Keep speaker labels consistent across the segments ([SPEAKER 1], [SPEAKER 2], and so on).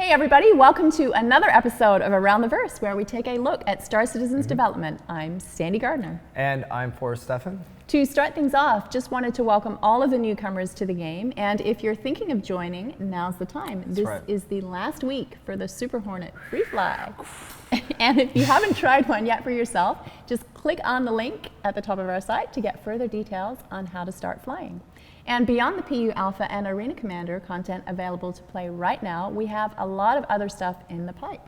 [SPEAKER 1] Hey everybody, welcome to another episode of Around the Verse, where we take a look at Star Citizen's development. I'm Sandy Gardner.
[SPEAKER 2] And I'm Forrest Steffen.
[SPEAKER 1] To start things off, just wanted to welcome all of the newcomers to the game, and if you're thinking of joining, now's the time. This is the last week for the Super Hornet Free Fly. And if you haven't tried one yet for yourself, just click on the link at the top of our site to get further details on how to start flying. And beyond the PU Alpha and Arena Commander content available to play right now, we have a lot of other stuff in the pipe.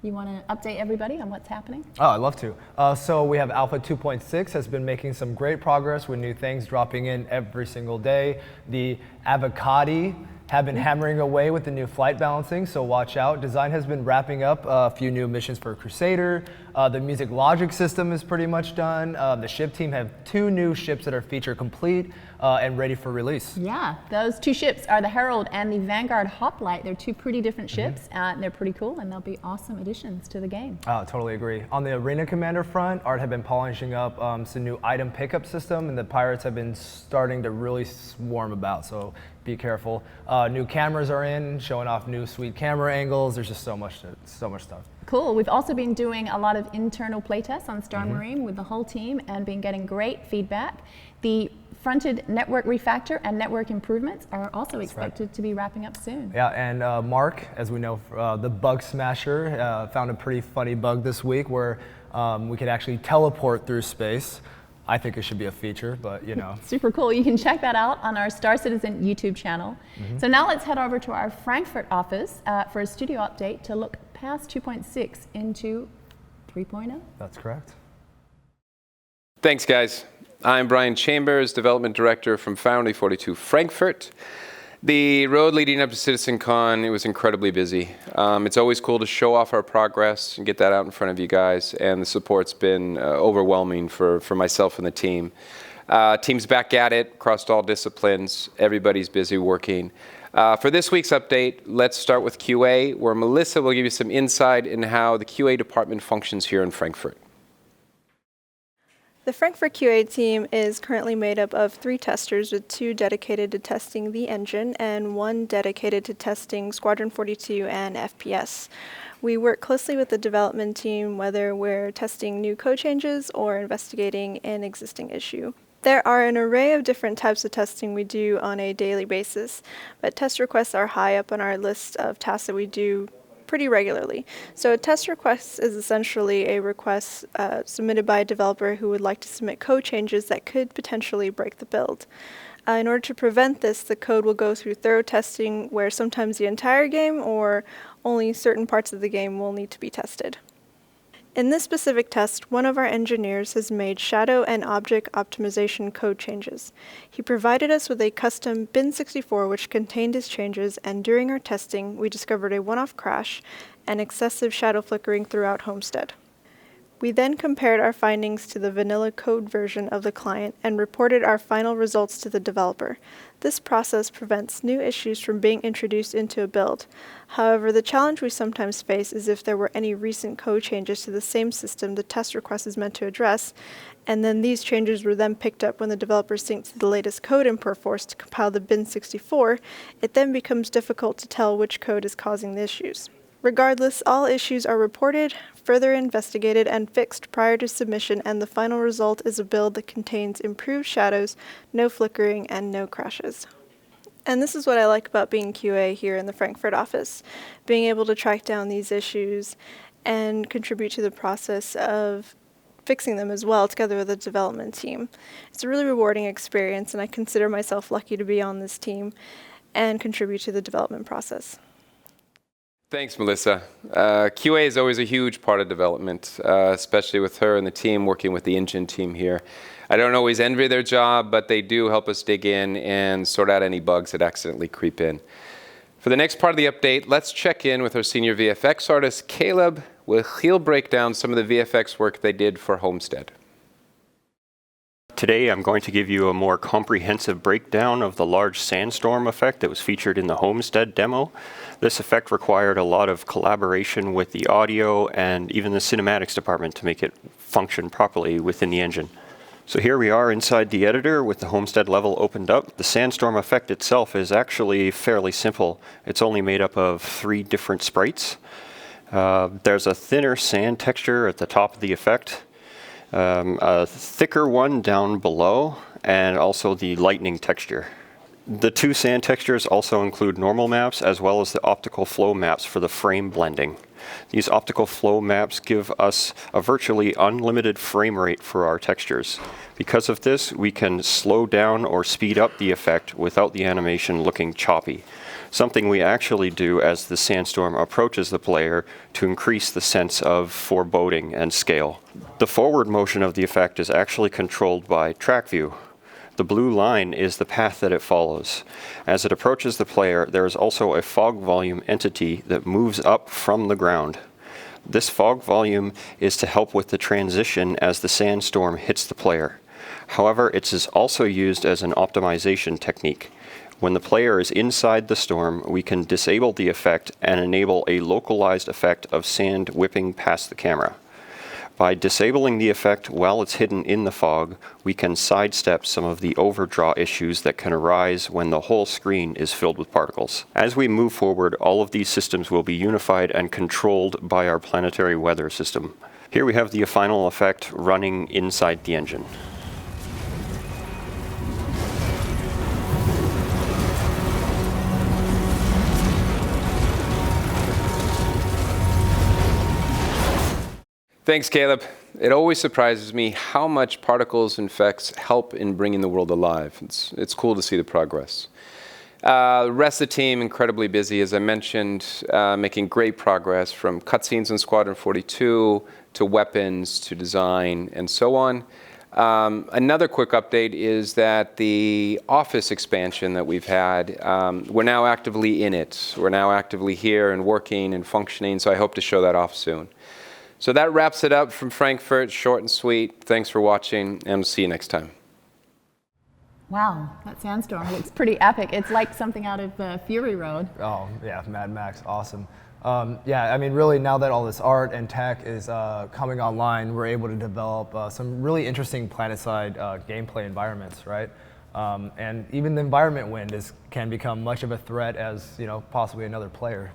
[SPEAKER 1] You want to update everybody on what's happening?
[SPEAKER 2] Oh, I'd love to. So we have Alpha 2.6 has been making some great progress with new things dropping in every single day. The Avocati have been hammering away with the new flight balancing, so watch out. Design has been wrapping up a few new missions for Crusader. The music logic system is pretty much done. The ship team have 2 new ships that are feature complete and ready for release.
[SPEAKER 1] Yeah, those 2 ships are the Herald and the Vanguard Hoplite. They're 2 pretty different ships, and they're pretty cool, and they'll be awesome additions to the game.
[SPEAKER 2] Oh, totally agree. On the Arena Commander front, Art have been polishing up some new item pickup system, and the pirates have been starting to really swarm about, so be careful. New cameras are in, showing off new sweet camera angles. There's just so much stuff.
[SPEAKER 1] Cool. We've also been doing a lot of internal playtests on Star Marine with the whole team and been getting great feedback. The fronted network refactor and network improvements are also expected to be wrapping up soon.
[SPEAKER 2] Yeah, and Mark, as we know, the bug smasher, found a pretty funny bug this week where we could actually teleport through space. I think it should be a feature, but you know.
[SPEAKER 1] Super cool. You can check that out on our Star Citizen YouTube channel. So now let's head over to our Frankfurt office for a studio update to look past 2.6 into 3.0.
[SPEAKER 2] That's correct.
[SPEAKER 3] Thanks, guys. I'm Brian Chambers, Development Director from Foundry 42 Frankfurt. The road leading up to CitizenCon, it was incredibly busy. It's always cool to show off our progress and get that out in front of you guys, and the support's been overwhelming for myself and the team. Team's back at it across all disciplines. Everybody's busy working. For this week's update, let's start with QA, where Melissa will give you some insight in how the QA department functions here in Frankfurt.
[SPEAKER 4] The Frankfurt QA team is currently made up of 3 testers, with 2 dedicated to testing the engine and 1 dedicated to testing Squadron 42 and FPS. We work closely with the development team, whether we're testing new code changes or investigating an existing issue. There are an array of different types of testing we do on a daily basis, but test requests are high up on our list of tasks that we do pretty regularly. So a test request is essentially a request submitted by a developer who would like to submit code changes that could potentially break the build. In order to prevent this, the code will go through thorough testing where sometimes the entire game or only certain parts of the game will need to be tested. In this specific test, one of our engineers has made shadow and object optimization code changes. He provided us with a custom bin64 which contained his changes, and during our testing, we discovered a one-off crash and excessive shadow flickering throughout Homestead. We then compared our findings to the vanilla code version of the client and reported our final results to the developer. This process prevents new issues from being introduced into a build. However, the challenge we sometimes face is if there were any recent code changes to the same system the test request is meant to address, and then these changes were then picked up when the developer syncs the latest code in Perforce to compile the bin64, it then becomes difficult to tell which code is causing the issues. Regardless, all issues are reported, further investigated, and fixed prior to submission, and the final result is a build that contains improved shadows, no flickering, and no crashes. And this is what I like about being QA here in the Frankfurt office, being able to track down these issues and contribute to the process of fixing them as well together with the development team. It's a really rewarding experience, and I consider myself lucky to be on this team and contribute to the development process.
[SPEAKER 3] Thanks, Melissa. QA is always a huge part of development, especially with her and the team working with the engine team here. I don't always envy their job, but they do help us dig in and sort out any bugs that accidentally creep in. For the next part of the update, let's check in with our senior VFX artist, Caleb, he'll break down some of the VFX work they did for Homestead.
[SPEAKER 5] Today I'm going to give you a more comprehensive breakdown of the large sandstorm effect that was featured in the Homestead demo. This effect required a lot of collaboration with the audio and even the cinematics department to make it function properly within the engine. So here we are inside the editor with the homestead level opened up. The sandstorm effect itself is actually fairly simple. It's only made up of 3 different sprites. There's a thinner sand texture at the top of the effect, a thicker one down below, and also the lightning texture. The 2 sand textures also include normal maps as well as the optical flow maps for the frame blending. These optical flow maps give us a virtually unlimited frame rate for our textures. Because of this, we can slow down or speed up the effect without the animation looking choppy, something we actually do as the sandstorm approaches the player to increase the sense of foreboding and scale. The forward motion of the effect is actually controlled by track view. The blue line is the path that it follows. As it approaches the player, there is also a fog volume entity that moves up from the ground. This fog volume is to help with the transition as the sandstorm hits the player. However, it is also used as an optimization technique. When the player is inside the storm, we can disable the effect and enable a localized effect of sand whipping past the camera. By disabling the effect while it's hidden in the fog, we can sidestep some of the overdraw issues that can arise when the whole screen is filled with particles. As we move forward, all of these systems will be unified and controlled by our planetary weather system. Here we have the final effect running inside the engine.
[SPEAKER 3] Thanks, Caleb. It always surprises me how much particles and effects help in bringing the world alive. It's cool to see the progress. The rest of the team, incredibly busy, as I mentioned, making great progress from cutscenes in Squadron 42 to weapons to design and so on. Another quick update is that the office expansion that we've had, we're now actively in it. We're now actively here and working and functioning, so I hope to show that off soon. So that wraps it up from Frankfurt, short and sweet. Thanks for watching, and we'll see you next time.
[SPEAKER 1] Wow, that sandstorm looks pretty epic. It's like something out of Fury Road.
[SPEAKER 2] Oh, yeah, Mad Max, awesome. Yeah, I mean, really, now that all this art and tech is coming online, we're able to develop some really interesting planet-side gameplay environments, right? And even the environment wind can become much of a threat as, possibly another player.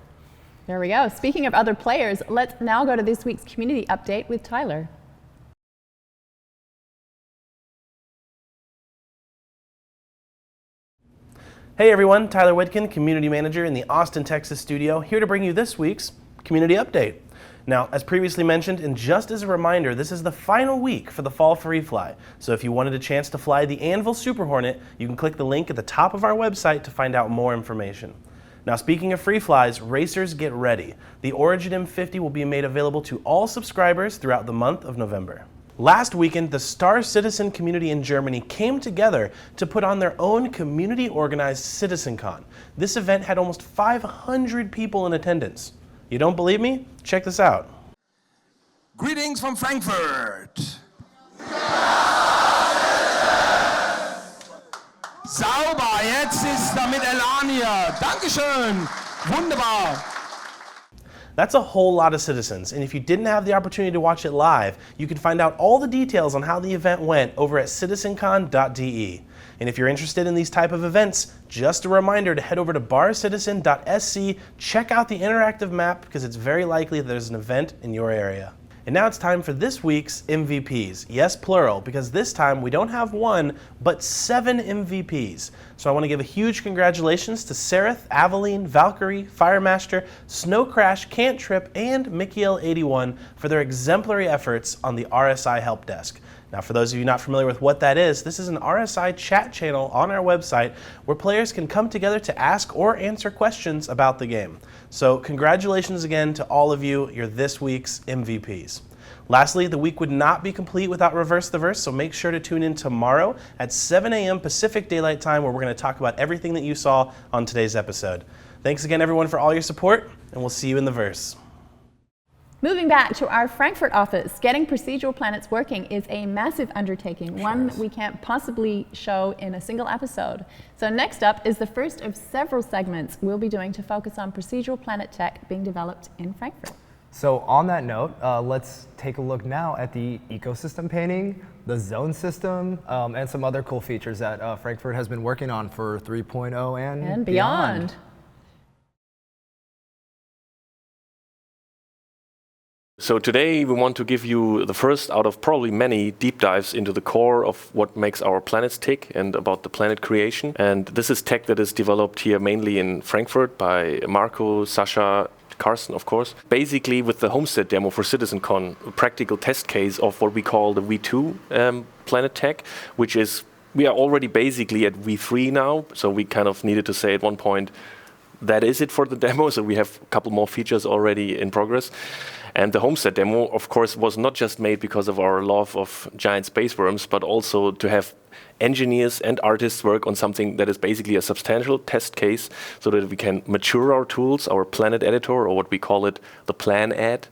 [SPEAKER 1] There we go. Speaking of other players, let's now go to this week's community update with Tyler.
[SPEAKER 6] Hey everyone, Tyler Whitkin, Community Manager in the Austin, Texas studio, here to bring you this week's community update. Now, as previously mentioned, and just as a reminder, this is the final week for the Fall Free Fly. So if you wanted a chance to fly the Anvil Super Hornet, you can click the link at the top of our website to find out more information. Now, speaking of free flies, racers, get ready. The Origin M50 will be made available to all subscribers throughout the month of November. Last weekend, the Star Citizen community in Germany came together to put on their own community-organized CitizenCon. This event had almost 500 people in attendance. You don't believe me? Check this out.
[SPEAKER 7] Greetings from Frankfurt. Sauber, jetzt ist er mit Elan hier. Dankeschön. Wunderbar.
[SPEAKER 6] That's a whole lot of citizens, and if you didn't have the opportunity to watch it live, you can find out all the details on how the event went over at citizencon.de. And if you're interested in these type of events, just a reminder to head over to barcitizen.sc, check out the interactive map because it's very likely there's an event in your area. And now it's time for this week's MVPs. Yes, plural, because this time we don't have 1, but 7 MVPs. So I want to give a huge congratulations to Sereth, Aveline, Valkyrie, Firemaster, Snow Crash, Can't Trip, and Mikiel81 for their exemplary efforts on the RSI Help Desk. Now, for those of you not familiar with what that is, this is an RSI chat channel on our website where players can come together to ask or answer questions about the game. So congratulations again to all of you. You're this week's MVPs. Lastly, the week would not be complete without Reverse the Verse, so make sure to tune in tomorrow at 7 a.m. Pacific Daylight Time where we're going to talk about everything that you saw on today's episode. Thanks again, everyone, for all your support, and we'll see you in the verse.
[SPEAKER 1] Moving back to our Frankfurt office, getting procedural planets working is a massive undertaking, one we can't possibly show in a single episode. So next up is the first of several segments we'll be doing to focus on procedural planet tech being developed in Frankfurt.
[SPEAKER 2] So on that note, let's take a look now at the ecosystem painting, the zone system, and some other cool features that Frankfurt has been working on for 3.0 and
[SPEAKER 1] beyond.
[SPEAKER 8] So today we want to give you the first out of probably many deep dives into the core of what makes our planets tick and about the planet creation. And this is tech that is developed here mainly in Frankfurt by Marco, Sasha, Carsten, of course. Basically with the Homestead demo for CitizenCon, a practical test case of what we call the V2 planet tech, which is, we are already basically at V3 now. So we kind of needed to say at one point, that is it for the demo. So we have a couple more features already in progress. And the Homestead demo, of course, was not just made because of our love of giant space worms, but also to have engineers and artists work on something that is basically a substantial test case so that we can mature our tools, our planet editor, or what we call it, the plan ad,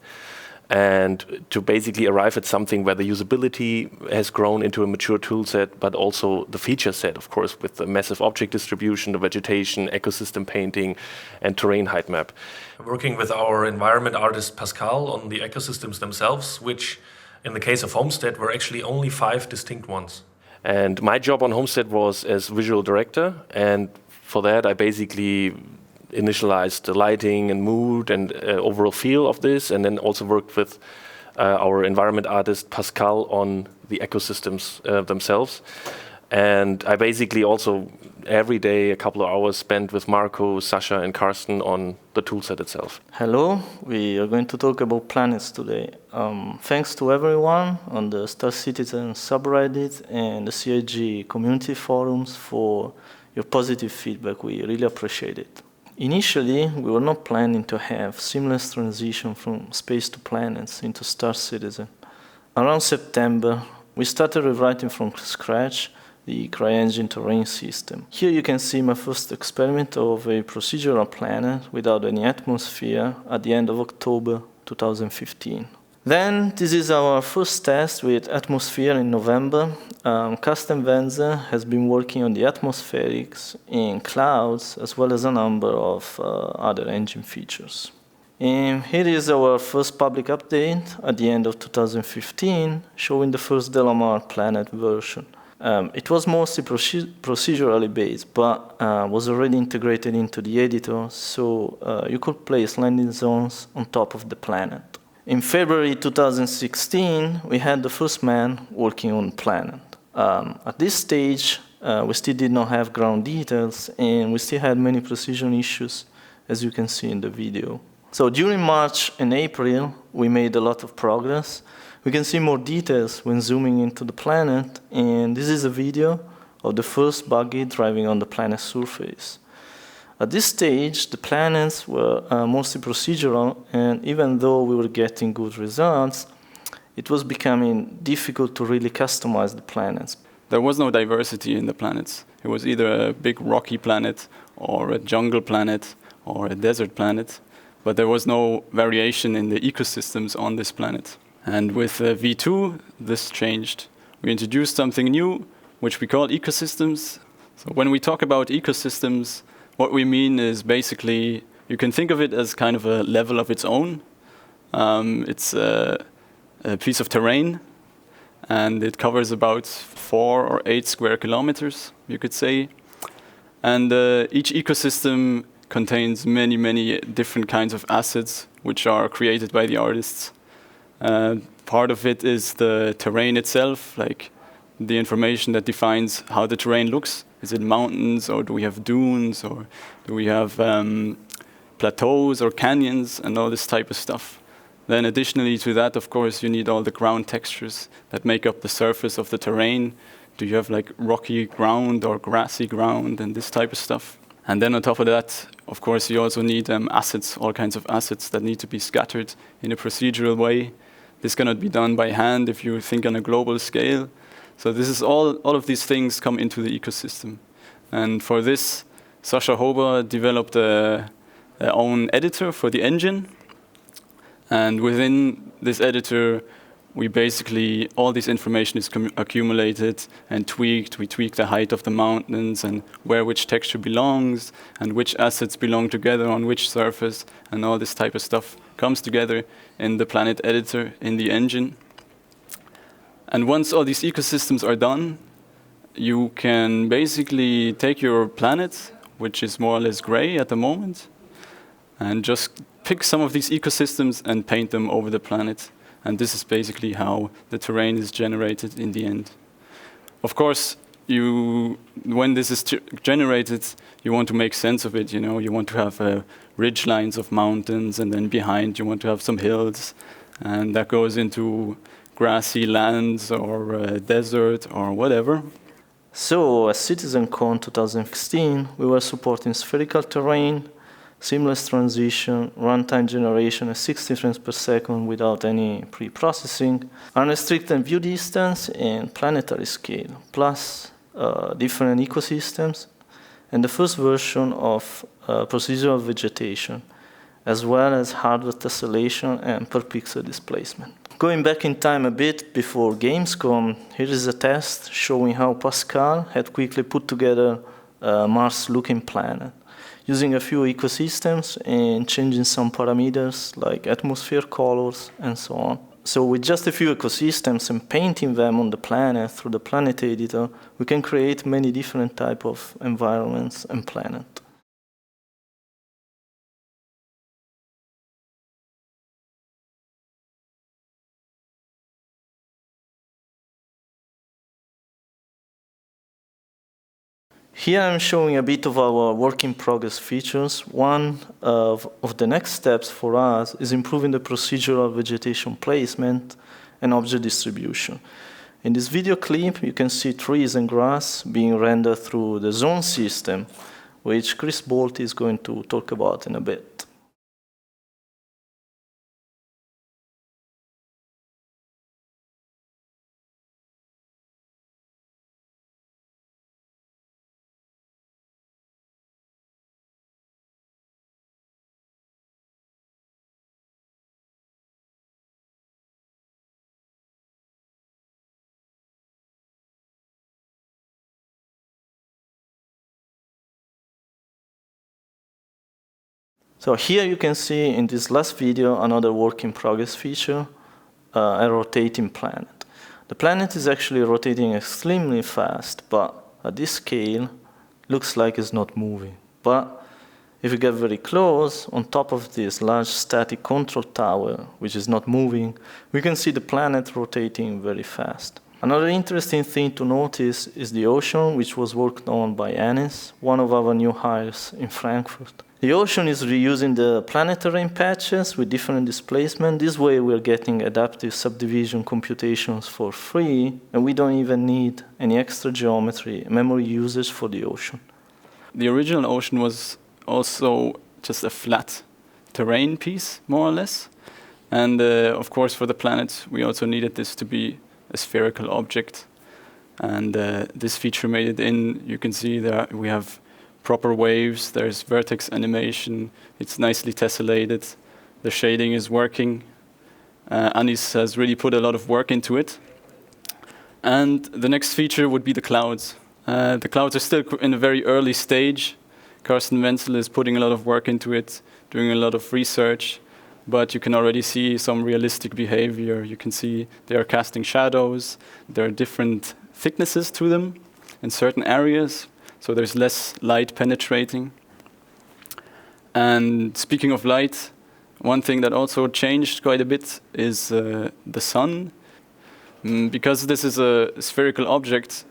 [SPEAKER 8] and to basically arrive at something where the usability has grown into a mature tool set, but also the feature set, of course, with the massive object distribution, the vegetation, ecosystem painting, and terrain height map.
[SPEAKER 9] Working with our environment artist Pascal on the ecosystems themselves, which in the case of Homestead were actually only 5 distinct ones.
[SPEAKER 8] And my job on Homestead was as visual director, and for that I basically initialized the lighting and mood and overall feel of this, and then also worked with our environment artist Pascal on the ecosystems themselves. And I basically also every day a couple of hours spent with Marco, Sasha and Carsten on the toolset itself.
[SPEAKER 10] Hello, we are going to talk about planets today. Thanks to everyone on the Star Citizen subreddit and the CIG community forums for your positive feedback. We really appreciate it. Initially, we were not planning to have seamless transition from space to planets into Star Citizen. Around September, we started rewriting from scratch the CryEngine terrain system. Here you can see my first experiment of a procedural planet without any atmosphere at the end of October 2015. Then, this is our first test with atmosphere in November. Carsten Wenzel has been working on the atmospherics in clouds, as well as a number of other engine features. And here is our first public update at the end of 2015, showing the first Delamar planet version. It was mostly procedurally based, but was already integrated into the editor, so you could place landing zones on top of the planet. In February 2016, we had the first man working on the planet. At this stage, we still did not have ground details, and we still had many precision issues, as you can see in the video. So during March and April, we made a lot of progress. We can see more details when zooming into the planet, and this is a video of the first buggy driving on the planet's surface. At this stage, the planets were mostly procedural, and even though we were getting good results, it was becoming difficult to really customize the planets.
[SPEAKER 11] There was no diversity in the planets. It was either a big rocky planet, or a jungle planet, or a desert planet, but there was no variation in the ecosystems on this planet. And with V2, this changed. We introduced something new, which we call ecosystems. So when we talk about ecosystems, what we mean is basically, you can think of it as kind of a level of its own. It's a piece of terrain, and it covers about 4 or 8 square kilometers, you could say. And each ecosystem contains many, many different kinds of assets, which are created by the artists. Part of it is the terrain itself, like the information that defines how the terrain looks. Is it mountains, or do we have dunes, or do we have plateaus or canyons, and all this type of stuff. Then additionally to that, of course, you need all the ground textures that make up the surface of the terrain. Do you have like rocky ground or grassy ground and this type of stuff? And then on top of that, of course, you also need assets, all kinds of assets that need to be scattered in a procedural way. This cannot be done by hand if you think on a global scale. So this is all of these things come into the ecosystem. And for this, Sasha Hober developed their own editor for the engine. And within this editor, we basically, all this information is accumulated and tweaked. We tweak the height of the mountains and where which texture belongs and which assets belong together on which surface, and all this type of stuff comes together in the planet editor in the engine. And once all these ecosystems are done, you can basically take your planet, which is more or less gray at the moment, and just pick some of these ecosystems and paint them over the planet. And this is basically how the terrain is generated in the end. Of course, when this is generated, you want to make sense of it. You want to have ridge lines of mountains, and then behind you want to have some hills, and that goes into grassy lands or desert or whatever.
[SPEAKER 10] So at CitizenCon 2016, we were supporting spherical terrain, seamless transition, runtime generation at 60 frames per second without any pre-processing, unrestricted view distance and planetary scale, plus different ecosystems, and the first version of procedural vegetation, as well as hardware tessellation and per pixel displacement. Going back in time a bit before Gamescom, here is a test showing how Pascal had quickly put together a Mars-looking planet, using a few ecosystems and changing some parameters like atmosphere colors and so on. So with just a few ecosystems and painting them on the planet through the planet editor, we can create many different types of environments and planets. Here I'm showing a bit of our work in progress features. One of the next steps for us is improving the procedural vegetation placement and object distribution. In this video clip, you can see trees and grass being rendered through the zone system, which Chris Bolt is going to talk about in a bit. So here you can see in this last video another work in progress feature, a rotating planet. The planet is actually rotating extremely fast, but at this scale, looks like it's not moving. But if you get very close, on top of this large static control tower, which is not moving, we can see the planet rotating very fast. Another interesting thing to notice is the ocean, which was worked on by Anis, one of our new hires in Frankfurt. The ocean is reusing the planet terrain patches with different displacement. This way we're getting adaptive subdivision computations for free, and we don't even need any extra geometry, memory usage for the ocean.
[SPEAKER 11] The original ocean was also just a flat terrain piece, more or less. And of course, for the planet, we also needed this to be a spherical object. And this feature made it in. You can see that we have proper waves, there's vertex animation, it's nicely tessellated, the shading is working. Anis has really put a lot of work into it. And the next feature would be the clouds. The clouds are still in a very early stage. Carsten Wenzel is putting a lot of work into it, doing a lot of research, but you can already see some realistic behavior. You can see they are casting shadows, there are different thicknesses to them in certain areas, so there's less light penetrating. And speaking of light, one thing that also changed quite a bit is the sun. Because this is a spherical object,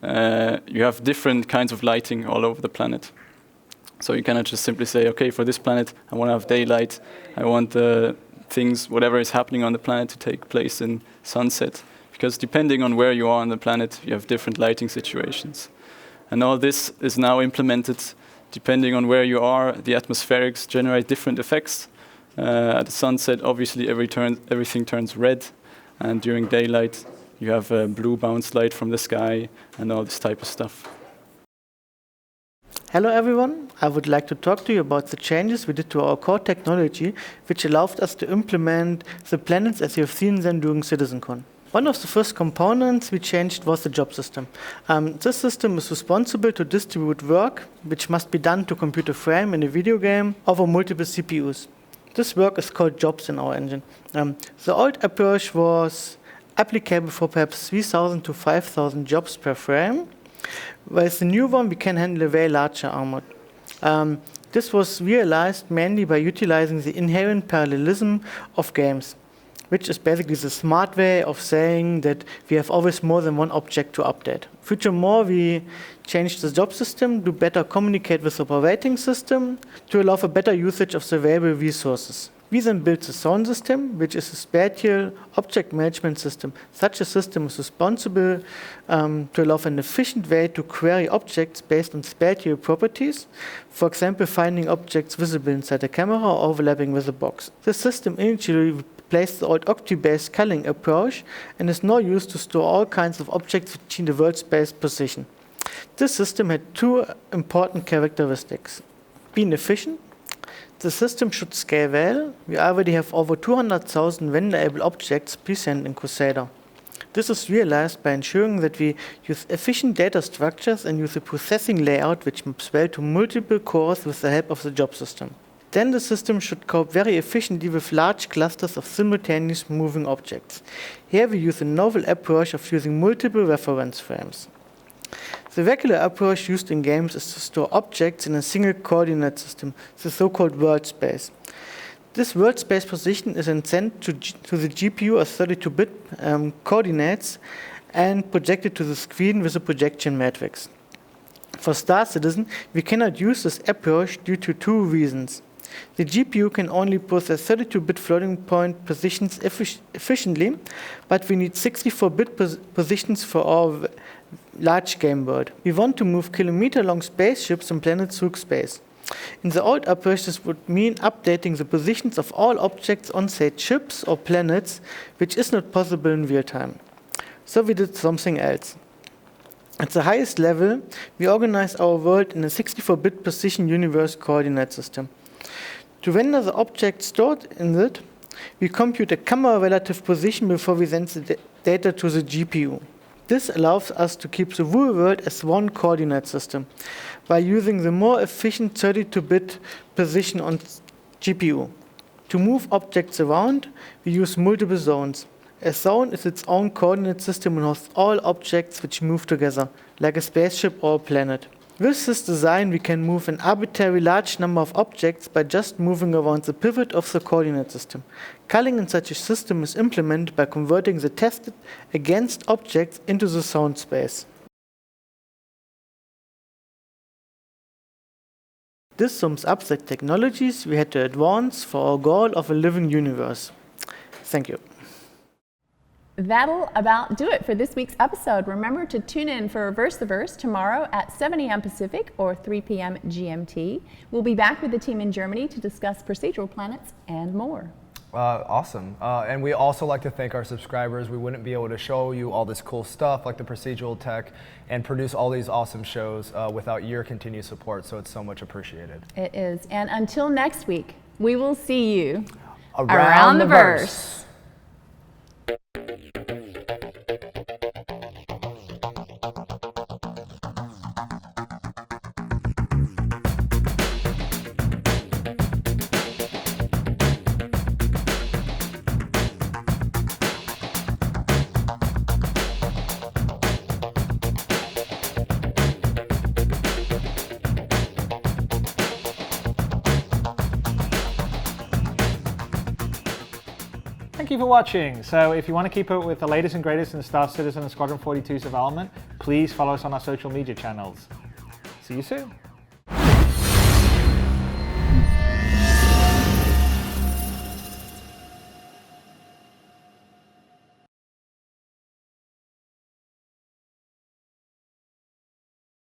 [SPEAKER 11] you have different kinds of lighting all over the planet. So you cannot just simply say, okay, for this planet, I want to have daylight. I want things, whatever is happening on the planet, to take place in sunset. Because depending on where you are on the planet, you have different lighting situations. And all this is now implemented depending on where you are. The atmospherics generate different effects. At the sunset, obviously, everything turns red. And during daylight, you have a blue bounce light from the sky and all this type of stuff.
[SPEAKER 12] Hello everyone, I would like to talk to you about the changes we did to our core technology, which allowed us to implement the planets as you have seen them during CitizenCon. One of the first components we changed was the job system. This system is responsible to distribute work, which must be done to compute a frame in a video game over multiple CPUs. This work is called jobs in our engine. The old approach was applicable for perhaps 3,000 to 5,000 jobs per frame, whereas the new one we can handle a very larger armor. This was realized mainly by utilizing the inherent parallelism of games, which is basically the smart way of saying that we have always more than one object to update. Furthermore, we changed the job system to better communicate with the operating system to allow for better usage of the available resources. We then built the zone system, which is a spatial object management system. Such a system is responsible to allow for an efficient way to query objects based on spatial properties. For example, finding objects visible inside a camera or overlapping with a box. This system initially replaced the old octave-based culling approach and is now used to store all kinds of objects within the world space position. This system had two important characteristics. Being efficient. The system should scale well. We already have over 200,000 renderable objects present in Crusader. This is realized by ensuring that we use efficient data structures and use a processing layout which maps well to multiple cores with the help of the job system. Then the system should cope very efficiently with large clusters of simultaneous moving objects. Here we use a novel approach of using multiple reference frames. The regular approach used in games is to store objects in a single coordinate system, the so-called world space. This world space position is then sent to the GPU as 32-bit coordinates and projected to the screen with a projection matrix. For Star Citizen, we cannot use this approach due to two reasons. The GPU can only process 32-bit floating point positions efficiently, but we need 64-bit positions for our large game world. We want to move kilometer-long spaceships and planets through space. In the old approach, this would mean updating the positions of all objects on, say, ships or planets, which is not possible in real time. So we did something else. At the highest level, we organized our world in a 64-bit position universe coordinate system. To render the object stored in it, we compute a camera relative position before we send the data to the GPU. This allows us to keep the whole world as one coordinate system by using the more efficient 32-bit position on GPU. To move objects around, we use multiple zones. A zone is its own coordinate system and hosts all objects which move together, like a spaceship or a planet. With this design, we can move an arbitrary large number of objects by just moving around the pivot of the coordinate system. Culling in such a system is implemented by converting the tested against objects into the zone space. This sums up the technologies we had to advance for our goal of a living universe. Thank you.
[SPEAKER 1] That'll about do it for this week's episode. Remember to tune in for Reverse the Verse tomorrow at 7 a.m. Pacific or 3 p.m. GMT. We'll be back with the team in Germany to discuss procedural planets and more.
[SPEAKER 2] Awesome. And we also like to thank our subscribers. We wouldn't be able to show you all this cool stuff like the procedural tech and produce all these awesome shows without your continued support. So it's so much appreciated.
[SPEAKER 1] It is. And until next week, we will see you
[SPEAKER 2] around the verse.
[SPEAKER 13] Thank you for watching. So if you want to keep up with the latest and greatest in Star Citizen and Squadron 42's development, please follow us on our social media channels. See you soon.